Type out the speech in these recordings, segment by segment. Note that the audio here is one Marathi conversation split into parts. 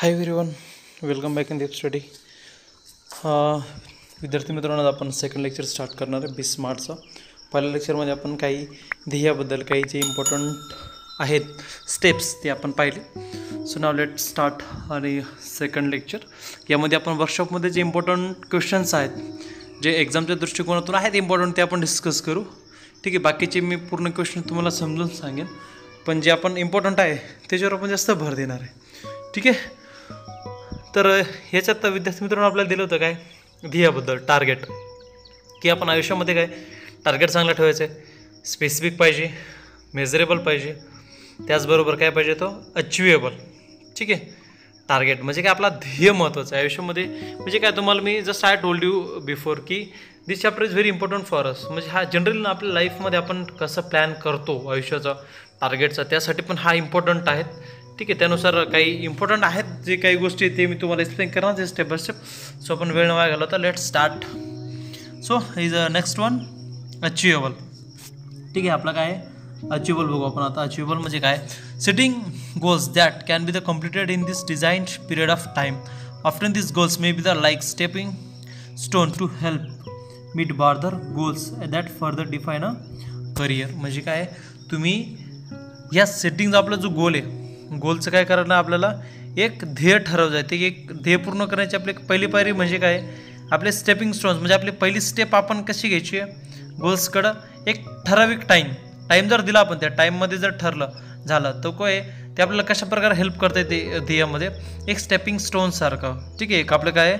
Hi everyone, welcome back in Deep study. विद्यार्थी मित्रांनो, आपण सेकंड लेक्चर स्टार्ट करणार आहे 20 मार्चचा. पहिल्या लेक्चरमध्ये आपण काही ध्येयाबद्दल काही जे इम्पॉर्टंट आहेत स्टेप्स ते आपण पाहिले. सो नाव लेट स्टार्ट आणि सेकंड लेक्चर. यामध्ये आपण वर्कशॉपमध्ये जे इम्पॉर्टंट क्वेश्चन्स आहेत जे एक्झामच्या दृष्टिकोनातून आहेत इम्पॉर्टंट ते आपण डिस्कस करू. ठीक आहे, बाकीचे मी पूर्ण क्वेश्चन तुम्हाला समजून सांगेन, पण जे आपण इम्पॉर्टंट आहे त्याच्यावर आपण जास्त भर देणार आहे. ठीक आहे, तर ह्याच्यात विद्यार्थी मित्रांनो आपल्याला दिलं होतं काय ध्येयाबद्दल, टार्गेट, की आपण आयुष्यामध्ये काय टार्गेट चांगलं ठेवायचं आहे, स्पेसिफिक पाहिजे, मेजरेबल पाहिजे, त्याचबरोबर काय पाहिजे तो अचिवेबल. ठीक आहे, टार्गेट म्हणजे काय आपला ध्येय महत्त्वाचं आहे आयुष्यामध्ये. म्हणजे काय तुम्हाला मी just I told you before की this chapter is very important for us. म्हणजे हा जनरली आपल्या लाईफमध्ये आपण कसं प्लॅन करतो आयुष्याचा टार्गेटचा, त्यासाठी पण हा इम्पॉर्टंट आहेत. ठीक आहे, त्यानुसार काही इम्पॉर्टंट आहेत जे काही गोष्टी ते मी तुम्हाला एक्सप्लेन करणार आहे स्टेप बाय स्टेप. सो आपण वेळ न वाया घालवता let start. So is next one achievable. ठीक आहे, आपला काय अचिवेबल बघू आपण आता. अचिवेबल म्हणजे काय, setting goals that can be the completed in this designed period of time. Often this goals may be the like stepping stone to help meet broader goals that further define a career. म्हणजे काय, तुम्ही या सेटिंगचा आपला जो गोल आहे, गोलचं काय करणं, आपल्याला एक ध्येय ठरवलं आहे. ते एक ध्येय पूर्ण करण्याची आपली पहिली पायरी म्हणजे काय, आपले स्टेपिंग स्टोन्स म्हणजे आपली पहिली स्टेप आपण कशी घ्यायची आहे गोल्सकडं. एक ठराविक टाईम जर दिला आपण, त्या टाईममध्ये जर ठरलं झालं तर काय ते आपल्याला कशा प्रकारे हेल्प करते ते ध्येयामध्ये, एक स्टेपिंग स्टोनसारखं. ठीक आहे, एक आपलं काय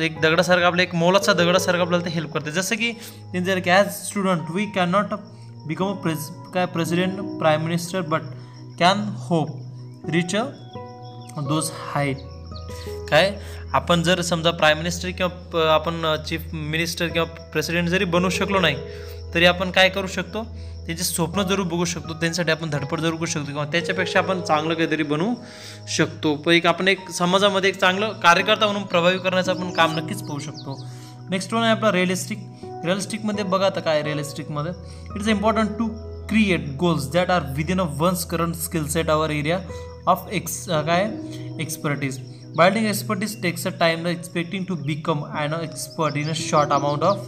एक दगडासारखं, आपलं एक मोलाचा दगडासारखं आपल्याला ते हेल्प करते. जसं की जर की as student we can not become a president prime minister but can hope reach those height. काय आपण जर समजा प्राईम मिनिस्टर किंवा आपण चीफ मिनिस्टर किंवा प्रेसिडेंट जरी बनू शकलो नाही तरी आपण काय करू शकतो, त्याचे स्वप्न जरूर बघू शकतो, त्यांच्यासाठी आपण धडपड जरूर करू शकतो, किंवा त्याच्यापेक्षा आपण चांगलं काहीतरी बनवू शकतो. पण एक आपण एक समाजामध्ये एक चांगलं कार्यकर्ता म्हणून प्रभावी करण्याचं आपण काम नक्कीच पाहू शकतो. नेक्स्ट वन आहे आपला रिअलिस्टिक. रिअलिस्टिकमध्ये बघा आता काय रिअलिस्टिकमध्ये, it is important to create goals that are within a one's current skill set our area of expertise. Building expertise takes a time. Expecting to become an expert in a short amount of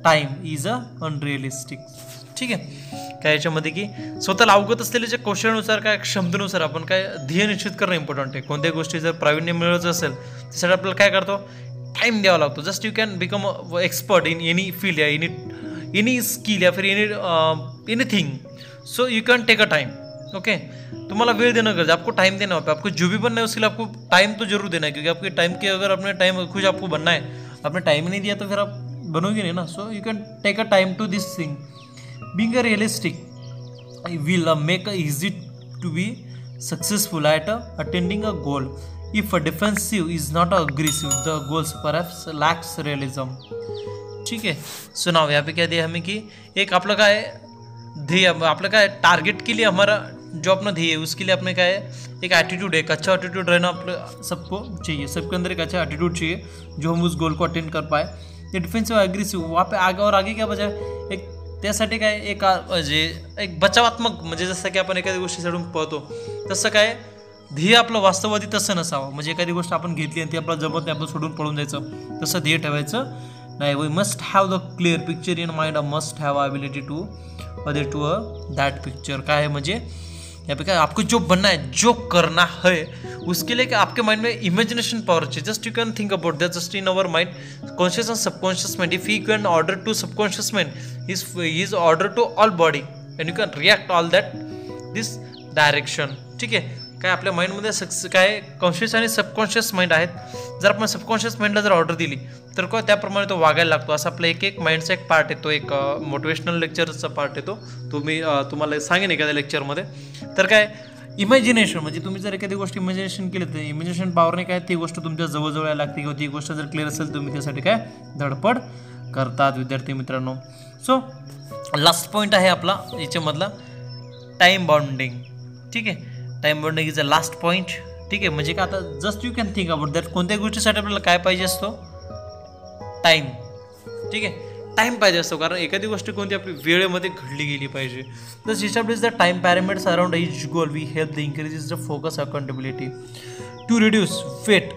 time is unrealistic. ठीक आहे, काय याच्यामध्ये की स्वतःला अवगत असलेल्या ज्या कौशल्यानुसार काय क्षमतेनुसार आपण काय ध्येय निश्चित करणं इम्पॉर्टंट आहे. कोणत्याही गोष्टी जर प्रावीण्य मिळवायचं असेल त्यासाठी आपल्याला काय करतो, टाईम द्यावा लागतो. Just you can become expert in any field या एनी स्किल या फिर anything. So you can take a time. Okay, तुम्हाला वेळ देना गरज, आपको टाइम देना होता है. आपको जो भी बनना है उसके लिए आपको टाइम तो जरूर देना है, क्योंकि आपके टाइम के अगर अपने टाइम कुछ आपको बनना है, आपने टाइम नहीं दिया तो फिर आप बनोगे नहीं ना. So you can take a time to this thing. Being a realistic will make a easy to be successful at attending a goal. If a defensive is not aggressive the goals perhaps lacks realism. ठीक है, सो नाउ यहाँ पे क्या दिया हमें कि एक आपला काय ध्येय, आपलं काय टारगेट के लिए हमारा जो अपना ध्येय है उसके लिए अपने क्या है एक एटीट्यूड है, एक अच्छा एटीट्यूड रहना अपने सबको चाहिए. सबके अंदर एक अच्छा एटीट्यूड चाहिए जो हम उस गोल को अटेंड कर पाए. ये डिफेंसिव अग्रेसिव वहाँ पे आगे और आगे क्या बचा, एक त्यासाठी काय एक म्हणजे एक बचावात्मक, म्हणजे जसं की आपण एखादी गोष्टीसाठी पळतो तसं काय ध्येय आपलं वास्तववादी तसं नसावं. म्हणजे एखादी गोष्ट आपण घेतली आणि ती आपल्याला जमत नाही, आपण सोडून पळून जायचं, तसं ध्येय ठेवायचं नाही. We must have the clear picture in mind, must have ability to other to that picture. क्या है मुझे यहाँ पे क्या आपको जो बनना है, जो करना है, उसके लिए आपके माइंड में इमेजिनेशन पावर चाहिए. Just you can think about that just in our mind, conscious and subconscious mind. If you can order to subconscious mind is order to all body and you can react all that this direction. ठीक आहे, काय आपल्या माइंडमध्ये काय कॉन्शियस आणि सबकॉन्शियस माइंड आहेत. जर आपण सबकॉन्शियस माइंडला जर ऑर्डर दिली तर काय त्याप्रमाणे तो वागायला लागतो. असं आपला एक माइंडचा एक पार्ट आहे, तो एक मोटिवेशनल लेक्चरचा पार्ट आहे तो मी तुम्हाला सांगेन एखाद्या लेक्चरमध्ये. तर काय इमॅजिनेशन म्हणजे तुम्ही जर एखादी गोष्ट इमॅजिनेशन केली तर इमॅजिनेशन पॉवरने काय ती गोष्ट तुमच्या जवळजवळ यायला लागते, किंवा ती गोष्ट जर क्लिअर असेल तुम्ही त्यासाठी काय धडपड करतात विद्यार्थी मित्रांनो. सो लास्ट पॉईंट आहे आपला याच्यामधला टाईम बाउंडिंग. ठीक आहे, time bounding is a last point. ठीक आहे, म्हणजे का आता just you can think about that कोणत्याही गोष्टीसाठी आपल्याला काय पाहिजे असतो, टाईम. ठीक आहे, टाईम पाहिजे असतो, कारण एखादी गोष्ट कोणती आपली वेळेमध्ये घडली गेली पाहिजे. तर is the time parameters around each goal we help the increase the focus accountability to reduce weight.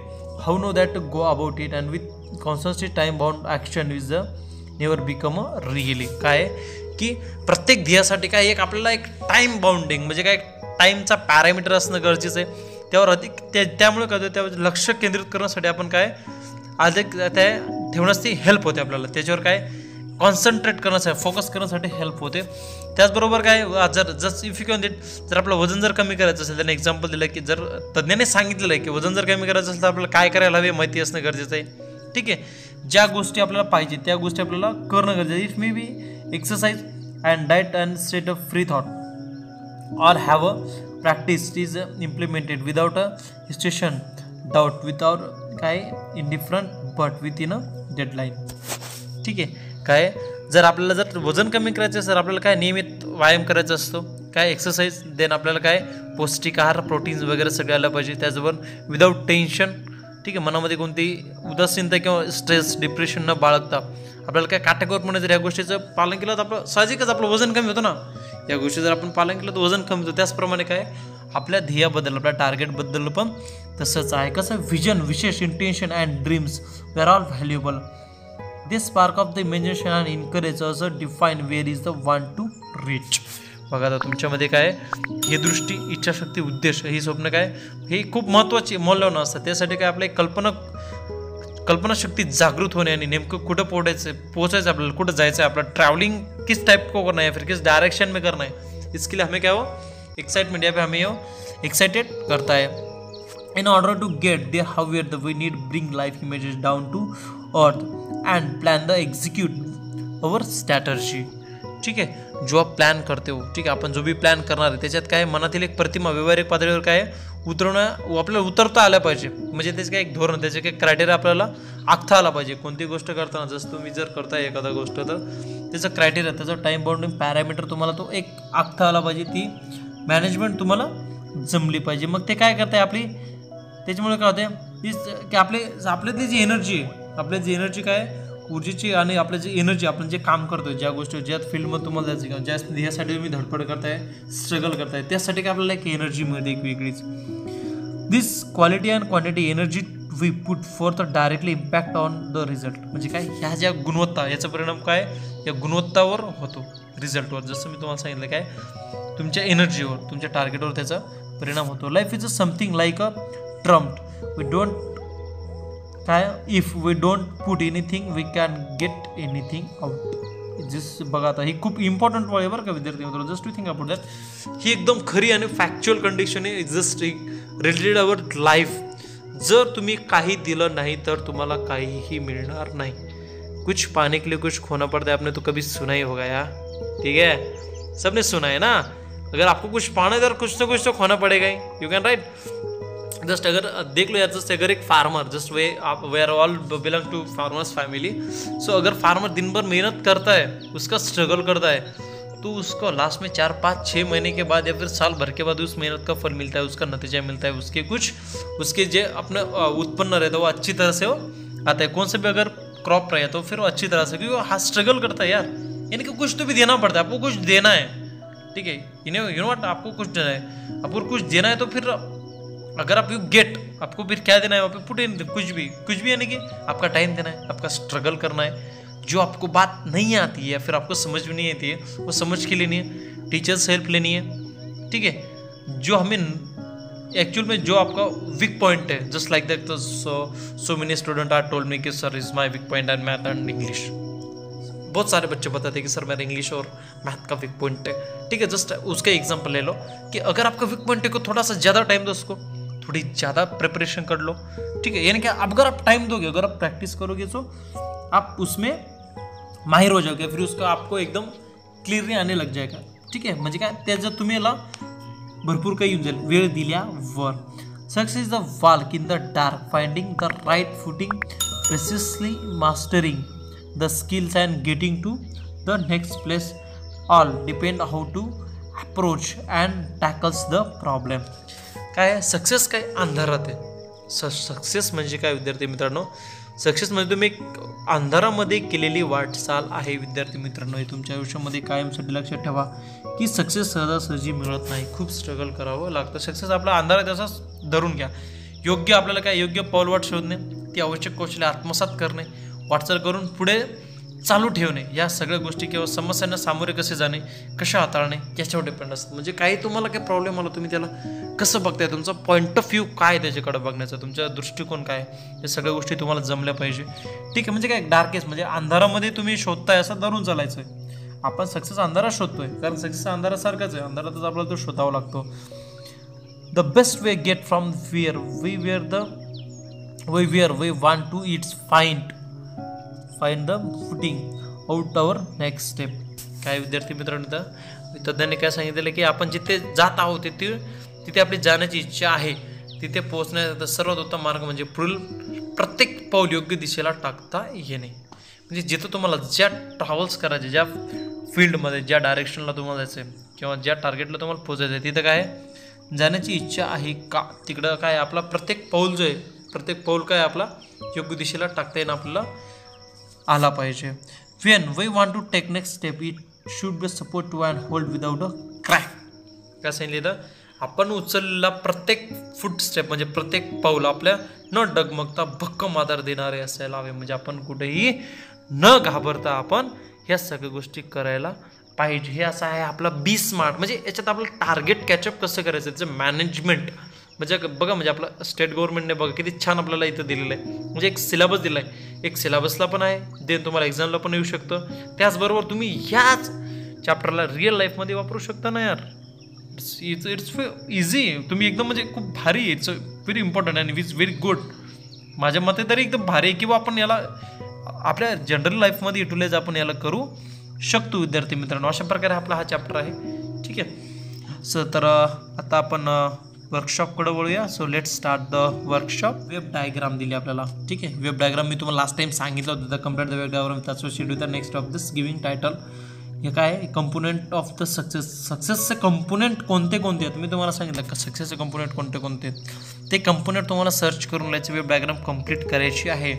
How know that to go about it, and with constantly time bound action is the never become a really. काय की प्रत्येक ध्येयासाठी काय एक आपल्याला एक टाइम बाउंडिंग म्हणजे काय टाईमचा पॅरामीटर असणं गरजेचं आहे. त्यावर अधिक त्यामुळे काय होतं, त्यावर लक्ष केंद्रित करण्यासाठी आपण काय अधिक त्या ठेवण्यास ती हेल्प होते आपल्याला. त्याच्यावर काय कॉन्सन्ट्रेट करण्यासाठी फोकस करण्यासाठी हेल्प होते. त्याचबरोबर काय जर जस्ट इफ यू कॅन देट, जर आपलं वजन जर कमी करायचं असेल, त्याने एक्झाम्पल दिलं की जर तज्ज्ञाने सांगितलेलं आहे की वजन जर कमी करायचं असेल तर आपल्याला काय करायला हवे माहिती असणं गरजेचं आहे. ठीक आहे, ज्या गोष्टी आपल्याला पाहिजे त्या गोष्टी आपल्याला करणं गरजेचं आहे. If may be exercise and diet and state of free thought or have a practice is implemented without a hesitation, doubt, without काय indifferent but within a deadline. ठीक आहे, काय जर आपल्याला जर वजन कमी करायचं असेल, आपल्याला काय नियमित व्यायाम करायचा असतो, काय एक्सरसाइज, देन आपल्याला काय पौष्टिक आहार, प्रोटीन्स वगैरे सगळं आलं पाहिजे. त्याचबरोबर विदाऊट टेन्शन. ठीक आहे, मनामध्ये कोणती उदासीनता किंवा स्ट्रेस डिप्रेशन न बाळगता आपल्याला काय काटेकोरपणे जर ह्या गोष्टीचं पालन केलं तर आपलं साहजिकच आपलं वजन कमी होतं ना. या गोष्टी जर आपण पालन केलं तर वजन कमी होतं. त्याचप्रमाणे काय आपल्या ध्येयाबद्दल, आपल्या टार्गेटबद्दल पण तसंच आहे. कसं विजन, विशेष intention and dreams they are all valuable. This spark of the imagination and encourage us define where is the want to reach. बघा आता तुमच्यामध्ये काय हे दृष्टी, इच्छाशक्ती, उद्देश, ही स्वप्न काय हे खूप महत्त्वाची मौल्यवान असतात. त्यासाठी काय आपल्या कल्पनाशक्ती जागृत होणे आणि नेमकं कुठं पोहोचायचं आपल्याला, कुठं जायचं आहे, आपलं ट्रैवलिंग किस टाइप को करना है, फिर किस डायरेक्शन में करना है, इसके लिए हमें क्या हो एक्साइटमेंट, या फिर हमें वो एक्साइटेड करता है. In order to get there however the we need bring life images down to earth and plan the execute our strategy. ठीक आहे, जो आप प्लॅन करते हो, ठीक आहे, आपण जो भी प्लॅन करणार आहे त्याच्यात काय मनातील एक प्रतिमा व्यावहारिक पातळीवर काय आपल्याला उतरता आल्या पाहिजे. म्हणजे त्याचं काय एक धोरण, त्याचे काही क्रायटेरिया आपल्याला आखता आला पाहिजे. कोणती गोष्ट करताना जसं तुम्ही जर करताय एखादा गोष्ट तर त्याचं क्रायटेरिया, त्याचा टाईम बाउंडिंग पॅरामीटर तुम्हाला तो एक आखता आला पाहिजे. ती मॅनेजमेंट तुम्हाला जमली पाहिजे. मग ते काय करताय आपली, त्याच्यामुळे काय होते की आपल्यातली जी एनर्जी आहे, आपल्या जी एनर्जी काय ऊर्जेची आणि आपलं जे एनर्जी, आपण जे काम करतोय, ज्या गोष्टी ज्या फील्डमध्ये तुम्हाला जायचं किंवा ज्या ध्येयासाठी तुम्ही धडपड करताय, स्ट्रगल करताय, त्यासाठी काय आपल्याला एक एनर्जी मिळते एक वेगळीच. This quality and quantity energy we put for the directly impact on the result. म्हणजे काय ह्या ज्या गुणवत्ता, याचा परिणाम काय या गुणवत्तावर होतो, रिझल्टवर. जसं मी तुम्हाला सांगितलं काय तुमच्या एनर्जीवर, तुमच्या टार्गेटवर त्याचा परिणाम होतो. Life is a something like a trump. We don't काय if we don't put anything we can get anything out. Just बघा आता ही खूप इम्पॉर्टंट वळ आहे बरं का विद्यार्थी मित्र. Just to think about that. ही एकदम खरी आणि फॅक्च्युअल कंडिशन आहे, जस्ट रिलेटेड अवर लाईफ. जर तुम्ही काही दिलं नाही तर तुम्हाला काहीही मिळणार नाही. कुछ पाने के लिए कुछ खोना पड़ता है, आपने तो कभी सुना ही होगा यार. ठीक है, सबने सुना है ना. अगर आपको कुछ पाना है तो कुछ तो खोना पड़ेगा ही. You can right. जस्ट अगर देख लो यार, जस्ट अगर एक farmer, just we are all belong to farmers family. So अगर फार्मर दिन भर मेहनत करता है, उसका स्ट्रगल करता है, तो उसको लास्ट में 4, 5, 6 महीने के बाद या फिर साल भर के बाद उस मेहनत का फल मिलता है, उसका नतीजा मिलता है, उसके जो अपने उत्पन्न रहता है वो अच्छी तरह से वो आता है. कौन से भी अगर क्रॉप रहे तो फिर वो अच्छी तरह से, क्योंकि वो हाथ स्ट्रगल करता है यार. यानी कि कुछ तो भी देना पड़ता है, आपको कुछ देना है. ठीक है, यू नो व्हाट, आपको कुछ देना है. आपको कुछ देना है तो फिर अगर आप यू गेट, आपको फिर क्या देना है वहाँ पे पुट इन कुछ भी, यानी कि आपका टाइम देना है, आपका स्ट्रगल करना है. जो आपको बात नहीं आती है या फिर आपको समझ में नहीं आती है वो समझ के लेनी है, टीचर्स हेल्प लेनी है. ठीक है, जो हमें एक्चुअल में जो आपका वीक पॉइंट है, just like that so many student are told me कि sir is my weak point and math and English. बहुत सारे बच्चे बताते हैं कि सर मेरा इंग्लिश और मैथ का वीक पॉइंट है. ठीक है, जस्ट उसका एग्जाम्पल ले लो कि अगर आपका वीक पॉइंट है को थोड़ा सा ज़्यादा टाइम दो, उसको थोड़ी ज़्यादा प्रिपरेशन कर लो. ठीक है, यानी कि अगर आप टाइम दोगे, अगर आप प्रैक्टिस करोगे तो आप उसमें माहिर हो जाओगे, फिर उसका आपको एकदम क्लिअरली आने लग जाएगा. ठीक आहे, म्हणजे काय त्याचं तुम्हाला भरपूर काही येऊन जाईल वेळ दिल्यावर. Success is the walk in the dark, finding the right footing, precisely mastering the skills and getting to the next place. All depend how to approach and tackles the problem. काय सक्सेस काय अंधारात आहे. सक्सेस म्हणजे काय विद्यार्थी मित्रांनो, सक्सेस म्हणजे तुम्ही एक अंधारामध्ये केलेली वाटचाल आहे. विद्यार्थी मित्रांनो, हे तुमच्या आयुष्यामध्ये कायमसाठी लक्षात ठेवा की सक्सेस सहजासहजी मिळत नाही, खूप स्ट्रगल करावं लागतं. सक्सेस आपला अंधारात असाच धरून घ्या. योग्य आपल्याला काय योग्य पाऊलवाट शोधणे, ती आवश्यक कौशल्य आत्मसात करणे, वाटचाल करून पुढे चालू ठेवणे, या सगळ्या गोष्टी किंवा समस्यांना सामोरे कसे जाणे, कशा हाताळणे याच्यावर डिपेंड असतं. म्हणजे काही तुम्हाला काही प्रॉब्लेम आला तुम्ही त्याला कसं बघताय, तुमचा पॉईंट ऑफ व्ह्यू काय त्याच्याकडे बघण्याचा, तुमचा दृष्टिकोन काय, या सगळ्या गोष्टी तुम्हाला जमल्या पाहिजे. ठीक आहे. म्हणजे काय डार्केस्ट म्हणजे अंधारामध्ये तुम्ही शोधताय असं धरून चालायचं आहे. आपण सक्सेस अंधारात शोधतोय, कारण सक्सेस अंधारासारखाच आहे, अंधारातच आपल्याला तो शोधावा लागतो. The best way get from fear we want to it's find the footing out our next step. काय विद्यार्थी मित्रांनो, तज्ञांनी काय सांगितलेलं की आपण जिथे जात आहोत तिथे आपली जाण्याची इच्छा आहे, तिथे पोहोचण्याचा सर्वात उत्तम मार्ग म्हणजे प्रत्येक पाऊल योग्य दिशेला टाकता येणे. म्हणजे जिथं तुम्हाला ज्या ट्रॅव्हल्स करायचे, ज्या फील्डमध्ये ज्या डायरेक्शनला तुम्हाला जायचं आहे किंवा ज्या टार्गेटला तुम्हाला पोहोचायचं आहे, तिथं काय जाण्याची इच्छा आहे का, तिकडं काय आपला प्रत्येक पाऊल जो आहे, प्रत्येक पाऊल काय आपला योग्य दिशेला टाकता येणं आपल्याला आला पाहिजे. When we want to take next step it should be support to and hold without a crack. काय सांगितलं, आपण उचललेला प्रत्येक फूट स्टेप म्हणजे प्रत्येक पाऊल आपल्या न डगमगता भक्कम आधार देणारे असायला हवे. म्हणजे आपण कुठेही न घाबरता आपण ह्या सगळ्या गोष्टी करायला पाहिजे. हे असं आहे आपला बी स्मार्ट. म्हणजे याच्यात आपलं टार्गेट कॅचअप कसं करायचं, त्याचं मॅनेजमेंट म्हणजे बघा, म्हणजे आपलं स्टेट गव्हर्नमेंटने बघा किती छान आपल्याला इथं दिलेलं आहे. म्हणजे एक सिलेबस दिला आहे, एक सिलेबसला पण आहे, देन तुम्हाला एक्झामला पण येऊ शकतं. त्याचबरोबर तुम्ही ह्याच चॅप्टरला रिअल लाईफमध्ये वापरू शकता ना यार. It's easy. तुम्ही एकदम म्हणजे खूप भारी, it's very important and it's very good. माझ्या मते तरी एकदम भारी आहे, किंवा आपण याला आपल्या जनरल लाईफमध्ये युटिलाइज आपण याला करू शकतो. विद्यार्थी मित्रांनो, अशा प्रकारे आपला हा चॅप्टर आहे. ठीक आहे. तर आता आपण वर्कशॉपकडे वळूया. So let start the workshop. Web diagram दिली आपल्याला. ठीक आहे. वेब डायग्राम मी तुम्हाला लास्ट टाइम सांगितलं होतं, the complete the web diagram त्याच sheet with the next of this giving title. हे काय कंपोनेंट ऑफ द सक्सेसचे कंपोनेंट कोणते कोणते आहेत मी तुम्हाला सांगितलं का, सक्सेसचे कंपोनेंट कोणते कोणते आहेत ते कंपोनेंट तुम्हाला सर्च करून याची वेब डायग्राम कंप्लीट करायची आहे.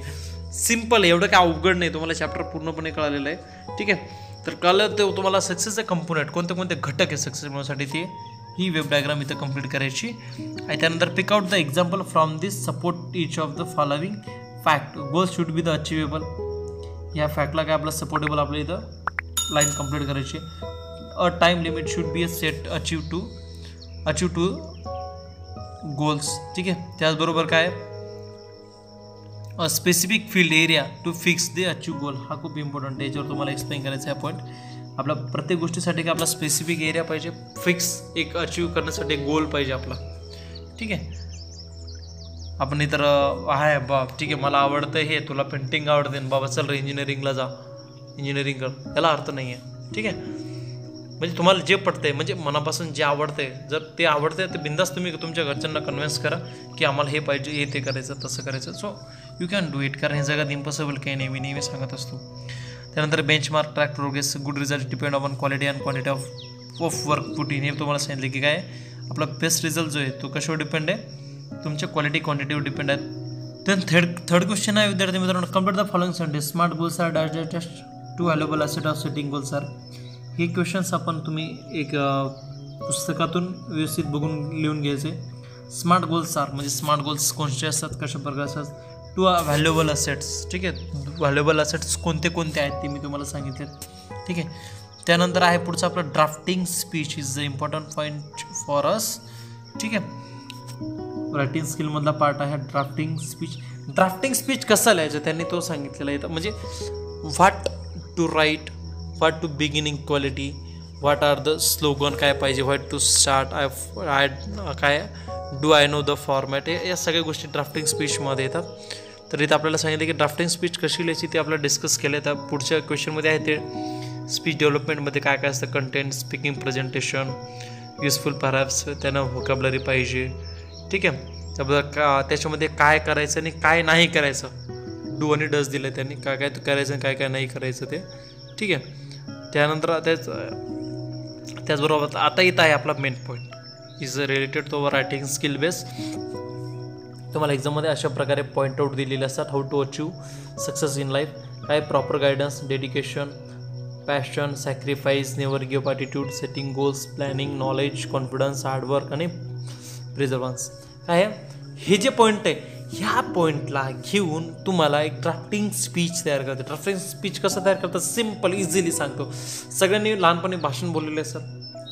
सिम्पल, एवढं काय अवघड नाही, तुम्हाला चॅप्टर पूर्णपणे कळालेलं आहे. ठीक आहे. तर कळलं ते तुम्हाला सक्सेसचे कंपोनेंट कोणते कोणते घटक आहे सक्सेस मिळवण्यासाठी, ते ही वेब डायग्राम इथं कंप्लीट करायची आहे. त्यानंतर pick out the example from this support each of the following fact. Goals should be the achievable. या फॅक्टला काय आपलं सपोर्टेबल आपल्या इथं लाईन कंप्लीट करायची. A time limit should be a set achieve to goals. ठीक आहे. त्याचबरोबर काय a specific field area to fix the achieve goal. हा खूप इम्पॉर्टंट आहे, याच्यावर तुम्हाला एक्सप्लेन करायचा आहे पॉईंट. आपला प्रत्येक गोष्टीसाठी काय आपला स्पेसिफिक एरिया पाहिजे, फिक्स एक अचीव करण्यासाठी एक गोल पाहिजे आपला. ठीक आहे. आपण इतर आहे बाब, ठीक आहे मला आवडतं हे, तुला पेंटिंग आवडते बाबा चल रे इंजिनिअरिंगला जा, इंजिनिअरिंग कर, याला अर्थ नाही आहे. ठीक आहे. म्हणजे तुम्हाला जे पटतंय, म्हणजे मनापासून जे आवडतंय, जर ते आवडतंय तर बिंदास तुम्ही तुमच्या घरच्यांना कन्व्हिन्स करा की आम्हाला हे पाहिजे, हे ते करायचं, तसं करायचं. So you can do it, कारण हे जगात इम्पॉसिबल काही नाही, मी नेहमी सांगत असतो. त्यानंतर benchmark, track progress, good result depend on quality and quantity of work put in. हे तुम्हाला सांगितलं की काय आपला बेस्ट रिझल्ट जो आहे तो कशावर डिपेंड आहे, तुमच्या क्वालिटी क्वांटिटीवर डिपेंड आहे. देन थर्ड क्वेश्चन आहे विद्यार्थी मित्रांनो, complete the following sentence. Smart goals are dash to valuable asset of setting goals are. हे क्वेश्चन्स आपण तुम्ही एक पुस्तकातून व्यवस्थित बघून लिहून घ्यायचे. स्मार्ट गोल्स आर म्हणजे स्मार्ट गोल्स कोणते असतात, कशा प्रकारे असतात, टू व्हॅल्युएबल असेट्स. ठीक आहे. व्हॅल्युएबल असेट्स कोणते कोणते आहेत ते मी तुम्हाला सांगितले. ठीक आहे. त्यानंतर आहे पुढचं आपलं drafting speech is the important point for us. ठीक आहे. रायटिंग स्किलमधला पार्ट आहे ड्राफ्टिंग स्पीच. ड्राफ्टिंग स्पीच कसं लिहायचं त्यांनी तो सांगितलेला आहे. म्हणजे what to write, what to beginning quality, what are the slogan काय पाहिजे, व्हॉट टू स्टार्ट, आय काय do I know the format, या सगळ्या गोष्टी ड्राफ्टिंग स्पीचमध्ये येतात. तर इथं आपल्याला सांगितलं की ड्राफ्टिंग स्पीच कशी लिहायची ते आपल्याला डिस्कस केलं. तर पुढच्या क्वेश्चनमध्ये आहे ते स्पीच डेव्हलपमेंटमध्ये काय काय असतं, content, speaking, presentation, useful paragraphs, त्यांना व्होकॅब्युलरी पाहिजे. ठीक आहे. त्याच्यामध्ये काय करायचं आणि काय नाही करायचं, डू आणि डज दिलं त्यांनी, काय काय करायचं आणि काय काय नाही करायचं ते. ठीक आहे. त्यानंतर त्याचबरोबर आता इथं आहे आपला main point is related to writing skill base. तुम्हाला एक्झाममध्ये अशा प्रकारे पॉईंट आउट दिलेले असतात. How to achieve success in life, काय proper guidance, dedication, passion, sacrifice, never give attitude, setting goals, planning, knowledge, confidence, hard work आणि प्रिझर्वन्स. काय आहे हे जे पॉईंट आहे ह्या पॉईंटला घेऊन तुम्हाला एक ड्राफ्टिंग स्पीच तयार करते. ड्राफ्टिंग स्पीच कसं तयार करतं, सिम्पल इझिली सांगतो. सगळ्यांनी लहानपणी भाषण बोललेले असतात.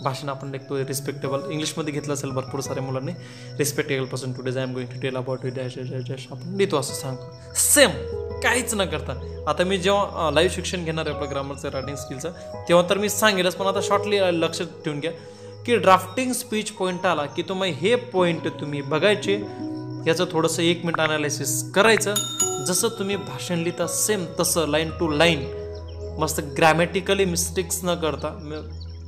भाषण आपण लिखतो रिस्पेक्टेबल, इंग्लिशमध्ये घेतलं असेल भरपूर साऱ्या मुलांनी. Respectable person today I am going to tell about it dash dash dash आपण लिहितो असं सांगतो. सेम काहीच न करता आता मी जेव्हा लाईव्ह शिक्षण घेणार आहे आपलं ग्रामरचं रायटिंग स्किलचं, तेव्हा तर मी सांगेलच, पण आता शॉर्टली लक्षात ठेवून घ्या की ड्राफ्टिंग स्पीच पॉईंट आला की तुम्ही हे पॉईंट तुम्ही बघायचे, याचं थोडंसं 1 मिनिट अनालिसिस करायचं. जसं तुम्ही भाषण लिहिता सेम तसं लाईन टू लाईन मस्त ग्रॅमॅटिकली मिस्टेक्स न करता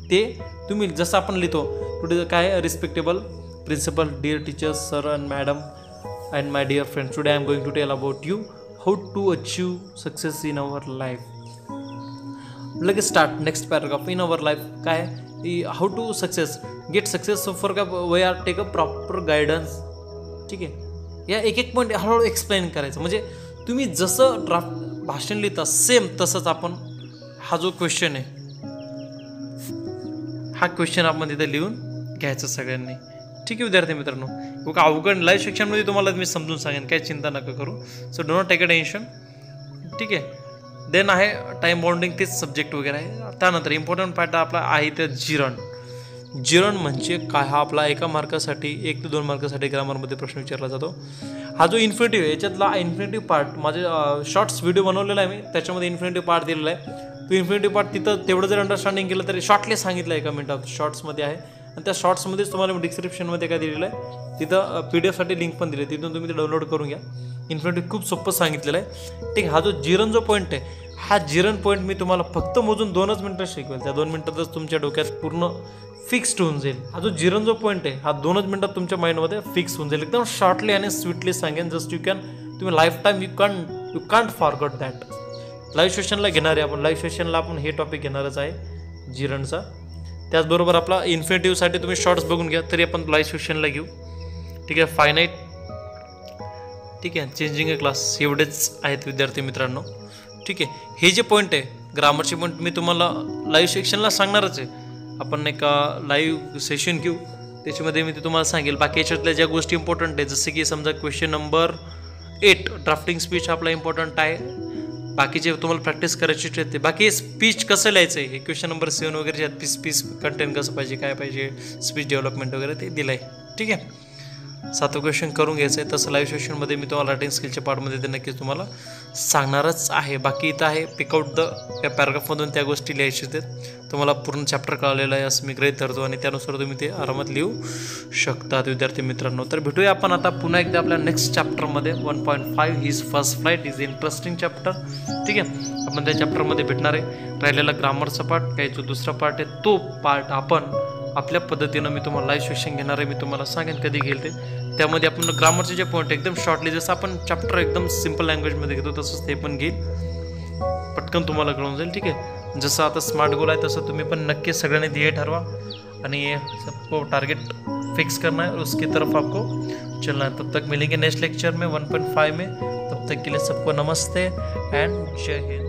ते तुम्ही जसं आपण लिहितो टुडे काय respectable principal dear teachers sir and madam and my dear friends today I am going to tell about you how to achieve success in our life. लगेच start next paragraph. In our life काय how to success get success for का we are take a proper guidance. ठीक आहे, या एक पॉईंट हळूहळू एक्सप्लेन करायचं. म्हणजे तुम्ही जसं भाषण लिहिता सेम तसंच आपण हा जो क्वेश्चन आहे हा क्वेश्चन आपण तिथे लिहून घ्यायचं सगळ्यांनी. ठीक आहे विद्यार्थी मित्रांनो, बघा अवघड लाईव्ह शिक्षणमध्ये तुम्हाला मी समजून सांगेन, काही चिंता नका करू. So do not take a tension. ठीक आहे, देन आहे टाईम बाउंडिंग, तेच सब्जेक्ट वगैरे आहे. त्यानंतर इम्पॉर्टंट पार्ट आपला आहे ते जिरण. जिरण म्हणजे काय, हा आपला 1 मार्कासाठी 1 ते 2 मार्कासाठी ग्रामरमध्ये प्रश्न विचारला जातो. हा जो इन्फिनिटिव्ह याच्यातला इन्फिनिटिव्ह पार्ट माझे शॉर्ट्स व्हिडिओ बनवलेला आहे मी, त्याच्यामध्ये इन्फिनिटिव्ह पार्ट दिलेला आहे. तो इन्फिनिटिव्ह पार्ट तिथं तेवढं जर अंडरस्टँडिंग केलं तरी शॉर्टली सांगितलं 1 मिनिटात शॉर्ट्समध्ये आहे. आणि त्या शॉर्ट्समध्येच तुम्हाला मी डिस्क्रिप्शनमध्ये काय दिलेलं आहे तिथं PDF लिंक पण दिली आहे, तिथून तुम्ही ते डाउनलोड करून घ्या. इन्फिनिटिव्ह खूप सोपं सांगितलेलं आहे. ठीक, हा जो जिरण जो पॉईंट आहे हा जिरण पॉईंट मी तुम्हाला फक्त मोजून 2च मिनिटं शिकवेल. त्या 2 मिनिटातच तुमच्या डोक्यात पूर्ण फिक्स्ड होऊन जाईल. हा जो जिरण जो पॉईंट आहे हा 2च मिनिटात तुमच्या माइंडमध्ये फिक्स होऊन जाईल. एकदम शॉर्टली आणि स्वीटली सांगेन, जस्ट यू कॅन, तुम्ही lifetime you can't forgot that. Live सेशनला घेणार आहे आपण, लाईव्ह सेशनला आपण हे टॉपिक घेणारच आहे जिरणचा. त्याचबरोबर आपला इन्फिनिटिव्हसाठी तुम्ही शॉर्ट्स बघून घ्या, तरी आपण लाईव्ह सेशनला घेऊ. ठीक आहे, फायनाईट, ठीक आहे, चेंजिंग अ क्लास, एवढेच आहेत विद्यार्थी मित्रांनो. ठीक आहे, हे जे पॉईंट आहे ग्रामरचे पॉईंट मी तुम्हाला लाईव्ह सेशनला सांगणारच आहे. आपण एक लाईव्ह सेशन घेऊ, त्याच्यामध्ये मी ते तुम्हाला सांगेल. बाकी याच्यातल्या ज्या गोष्टी इम्पॉर्टंट आहे, जसं की समजा क्वेश्चन नंबर 8 ड्राफ्टिंग स्पीच आपला इम्पॉर्टंट आहे. बाकीचे तुम्हाला प्रॅक्टिस करायची ठरते. बाकी स्पीच कसं लिहायचं आहे हे क्वेश्चन नंबर 7 वगैरे स्पीच कंटेंट कसं पाहिजे, काय पाहिजे, स्पीच डेव्हलपमेंट वगैरे ते दिलं आहे. ठीक आहे, 7वं क्वेश्चन करून घ्यायचं आहे. तसं लाईव्ह सेशनमध्ये मी तुम्हाला रायटिंग स्किलच्या पार्टमध्ये ते नक्कीच तुम्हाला सांगणारच आहे. बाकी इथं आहे पिकआउट द या पॅराग्राफमधून त्या गोष्टी लिहायच्या आहेत. तुम्हाला पूर्ण चॅप्टर कळलेलं आहे असं मी गृहीत धरतो आणि त्यानुसार तुम्ही ते आरामात लिहू शकतात विद्यार्थी मित्रांनो. तर भेटूया आपण आता पुन्हा एकदा आपल्या नेक्स्ट चॅप्टरमध्ये 1.5 his first flight is interesting chapter. ठीक आहे, आपण त्या चॅप्टरमध्ये भेटणार आहे. राहिलेला ग्रामरचा पार्ट, काही जो दुसरा पार्ट आहे तो पार्ट आपण आपल्या पद्धतीनं मी तुम्हाला लाईव्ह सेशन घेणार आहे. मी तुम्हाला सांगेन कधी घेईल ते. त्यामध्ये आपण ग्रामरचे जे पॉईंट एकदम शॉर्टली, जसं आपण चॅप्टर एकदम सिम्पल लँग्वेजमध्ये घेतो तसंच ते पण घेईल, पटकन तुम्हाला कळून जाईल. ठीक आहे, जसं आता स्मार्ट गोल आहे तसं तुम्ही पण नक्की सगळ्यांनी ध्येय ठरवा आणि सबको टारगेट फिक्स करना है और उसकी तरफ आपको चलना है. तब तक मिलेंगे नेक्स्ट लेक्चर में 1.5 में. तब तक के लिए सबको नमस्ते एंड जय हिंद.